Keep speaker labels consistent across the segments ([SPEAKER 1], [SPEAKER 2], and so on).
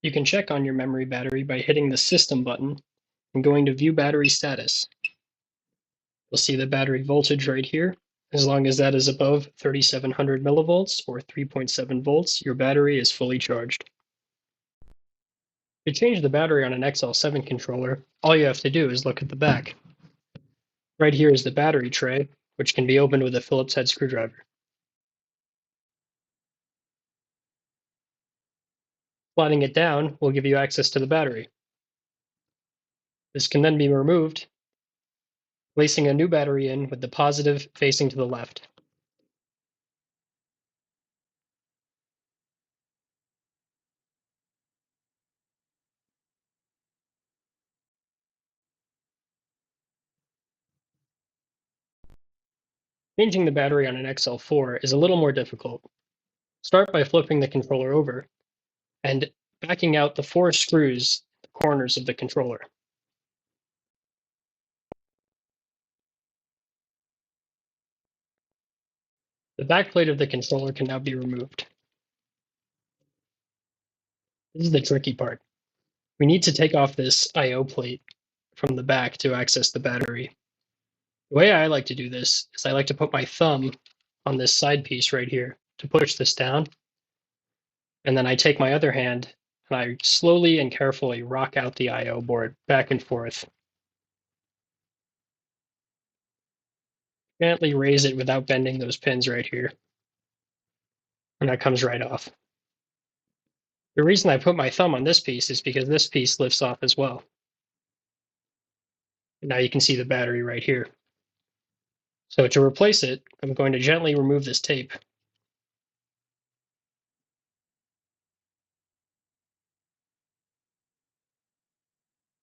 [SPEAKER 1] You can check on your memory battery by hitting the System button and going to View Battery Status. You'll see the battery voltage right here. As long as that is above 3700 millivolts or 3.7 volts, your battery is fully charged. To change the battery on an XL7 controller, all you have to do is look at the back. Right here is the battery tray, which can be opened with a Phillips head screwdriver. Sliding it down will give you access to the battery. This can then be removed, placing a new battery in with the positive facing to the left. Changing the battery on an XL4 is a little more difficult. Start by flipping the controller over and backing out the 4 screws at the corners of the controller. The back plate of the controller can now be removed. This is the tricky part. We need to take off this I/O plate from the back to access the battery. The way I like to do this is I like to put my thumb on this side piece right here to push this down, and then I take my other hand and I slowly and carefully rock out the I/O board back and forth. Gently raise it without bending those pins right here, and that comes right off. The reason I put my thumb on this piece is because this piece lifts off as well. And now you can see the battery right here. So to replace it, I'm going to gently remove this tape.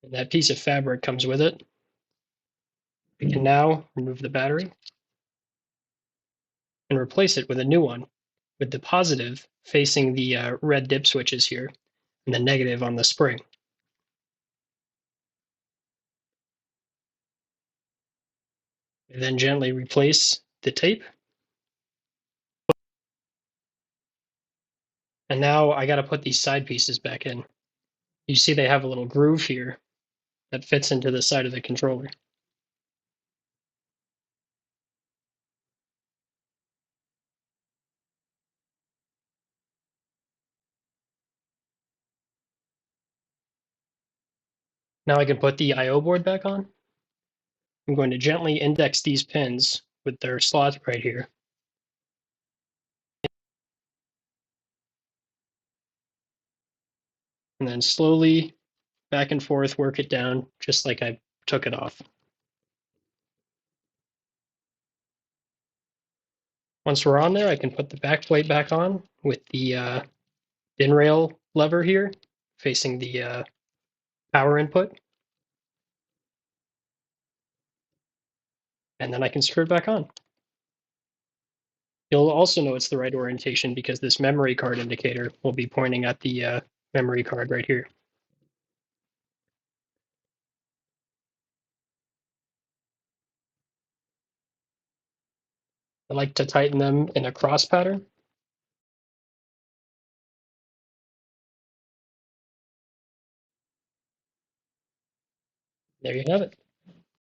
[SPEAKER 1] And that piece of fabric comes with it. We can now remove the battery and replace it with a new one, with the positive facing the red dip switches here and the negative on the spring. And then gently replace the tape. And now I got to put these side pieces back in. You see they have a little groove here that fits into the side of the controller. Now I can put the I/O board back on. I'm going to gently index these pins with their slots right here. And then slowly back and forth work it down just like I took it off. Once we're on there, I can put the back plate back on with the DIN rail lever here facing the power input. And then I can screw it back on. You'll also know it's the right orientation because this memory card indicator will be pointing at the memory card right here. I like to tighten them in a cross pattern. There you have it.